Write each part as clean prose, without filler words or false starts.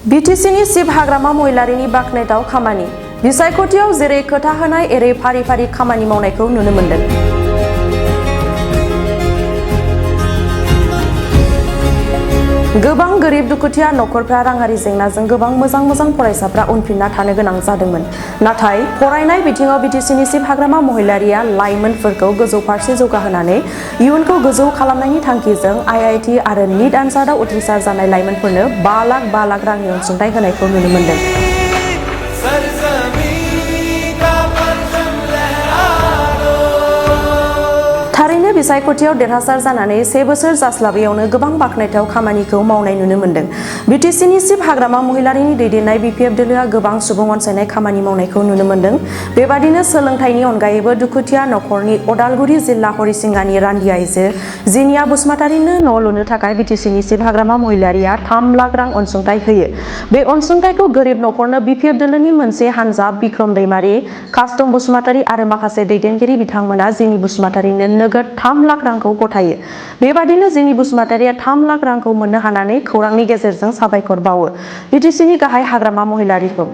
बिटिसिनि सिब हाग्रामा महिलारिनि बाख्नायथाव खामानि बिसायख'थियाव जेरै खोथा होनाय एरै फारि फारि खामानि मावनायखौ नुनो मोन्दों। गोबां गोरिब दुखुथिया नखरफ्रा राङारि जेंनाजों गोबां मोजां फरायसाफ्रा उनफिनना थानो गोनां जादोंमोन। नाथाय फरायनाय बिथिङाव बिटिसिनि सिब हाग्रामा महिलारिया लाइमोनफोरखौ गोजौ फारसे जौगाहोनानै इयुनखौ गोजौ खालामनायनि थांखिजों IIT आरो नीट आनजादाव उथ्रिसार जानाय लाइमोनफोरनो 5 लाख रांनि अनसुंथाइ होनायखौ नुनो मोन्दों। थारैनो बिसायख'थियाव देरहासार जानानै 1 बोसोर जास्लाबैयावनो गोबां बाख्नायथाव खामानिखौ मावनाय नुनो मोन्दों। बिटिसिनि सिब हाग्रामा महिलारिनि दैदेननाय BPF दोलोआ गोबां सुबुं अनसायनाय खामानि मावनायखौ नुनो मोन्दों। बेबादिनो सोलोंथाइनि अनगायैबो दुखुथिया नखरनि अदालगुरि जिल्ला हरिसिंगानि रान्दि आइजो जिनिया बसुमतारिनो न' लुनो थाखाय बिटिसिनि सिब हाग्रामा महिलारिया 3 लाख रां अनसुंथाइ होयो। बे अनसुंथाइखौ गोरिब नखरनो BPF दोलोनि मोनसे हानजा बिक्रम दैमारि, कास्तम बसुमतारि आरो माखासे दैदेनगिरि बिथांमोना जिनि बसुमतारिनो नोगोद 3 लाख रांखौ गथायो। बेबादिनो जिनि बसुमतारिया 3 लाख रांखौ मोननो हानानै खौरांनि गेजेरजों साबायखर बावो बिटिसिनि गाहाय हाग्रामा महिलारिखौ।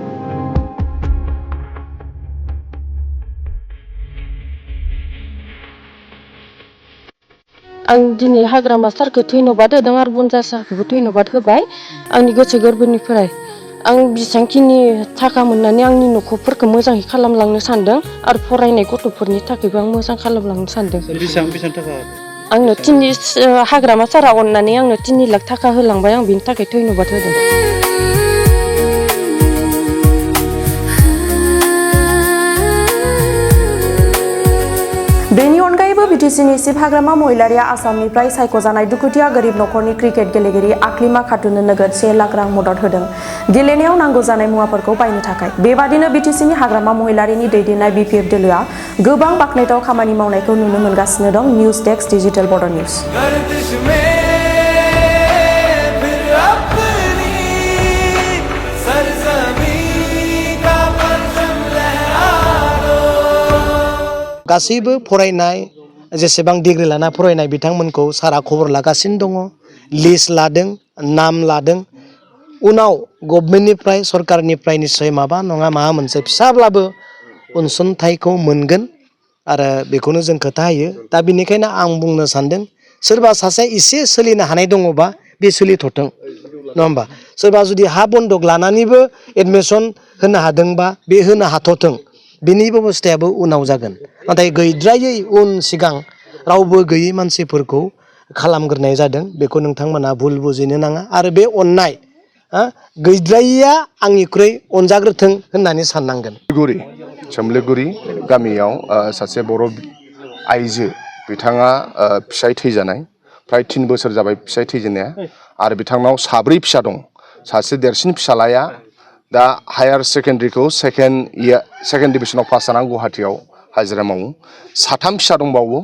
आं दिनै हाग्रामा सारखौ धन्यबाद होदों आरो बनजा सारखौबो धन्यबाद होबाय आंनि गोसो गोरबोनिफ्राय। आं बेसेबांखिनि थाखा मोननानै आंनि नखरफोरखौ मोजाङै खालामलांनो सानदों आरो फरायनाय गथ'फोरनि थाखायबो आं मोजां खालामलांनो सानदों। बेसेबां थाखा? आंनो हाग्रामा सारा अननानै आंनो 3 लाख थाखा होलांबाय। आं बिनि थाखाय धन्यबाद होदों। बेनि अनगायैबो बिटिसिनि सिब हाग्रामा महिलारिया आसामनिफ्राय सायख'जानाय दुखुथिया गोरिब नखरनि क्रिकेट गेलेगिरि आक्लिमा खातुननो नोगोद 1 लाख रां मदद होदों गेलेनायाव नांगौ जानाय मुवाफोरखौ बायनो थाखाय। बेबादिनो बिटिसिनि हाग्रामा महिलारिनि दैदेननाय BPF दोलोआ गोबां बाख्नायथाव खामानि मावनायखौ नुनो मोनगासिनो दं। निउज डेस्क डिजिटेल बड' निउज। गासैबो फरायनाय जेसेबां डिग्री लाना फरायनाय बिथांमोनखौ सारा खबर लागासिनो दङ, लिस्ट लादों, नाम लादों। उनाव गभर्नमेन्टनिफ्राय सरकारनिफ्राय निश्चय माबा नङा माबा मोनसे फिसाब्लाबो अनसुंथाइखौ मोनगोन आरो बेखौनो जों खोथा होयो। दा बेनिखायनो आं बुंनो सानदों सोरबा सासे एसे सोलिनो हानाय दङबा बे सोलिथथों, नङा होमबा? सोरबा जुदि हा बन्दक लानानैबो एडमिसन होनो हादोंबा बे होनो हाथथों, बिनि बेबस्थायाबो उनाव जागोन। नाथाय गैद्रायै उन सिगां रावबो गैयै मानसिफोरखौ खालामग्रोनाय जादों। बेखौ नोंथांमोना भुल बुजिनो नाङा आरो बे अननाय गैद्रायैया आंनिख्रुइ अनजाग्रोथों होननानै साननांगोन। सोमलिगुरि गामियाव सासे बर' आइजो, बिथाङा फिसाय थैजानाय, फ्राय 3 बोसोर जाबाय फिसाय थैजेननाया, आरो बिथांनाव 4 फिसा दं। सासे देरसिन फिसालाया दा हायार सेकेन्डारिखौ सेकेन्ड डिभिजनाव पास जानानै गुवाहाटियाव हाजिरा मावो। 3 फिसा दंबावो,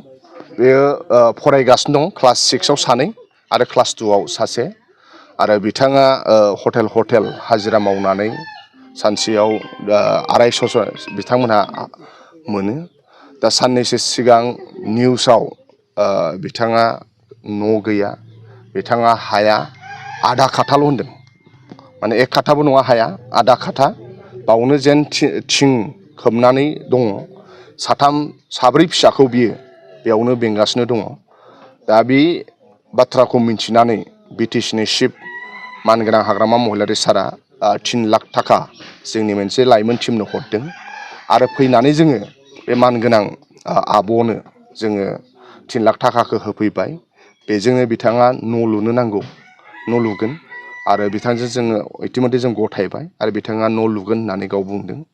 बेयो फरायगासिनो दं। क्लास 6आव 2 आरो क्लास 2आव 1। आरो बिथाङा हटेल हाजिरा मावनानै सानसेयाव 250 बिथांमोनहा मोनो। दा साननैसो सिगां निउसाव बिथाङा न' गैया, बिथाङा हाया आधा खाथाल' होनदों, माने 1 खाथाबो नङा हाया, आधा खाथा। बावनो जेन थिं खोबनानै दङ। 4 फिसाखौ बियो बेयावनो बेंगासिनो दङ। दा बे बाथ्राखौ मिन्थिनानै बिटिसिनि चिफ मानगोनां हाग्रामा महिलारि सारा 3 लाख थाखा जोंनि मोनसे लाइमोन टिमनो हरदों आरो फैनानै जोङो बे मानगोनां आब'नो जोङो 3 लाख थाखाखौ होफैबाय। बेजोंनो बिथाङा न' लुनो नांगौ, न' लुगोन आरो बिथांजों जोङो इतिमধ্যे जों गथायबाय आरो बिथाङा न' लुगोन होननानै गाव बुंदों।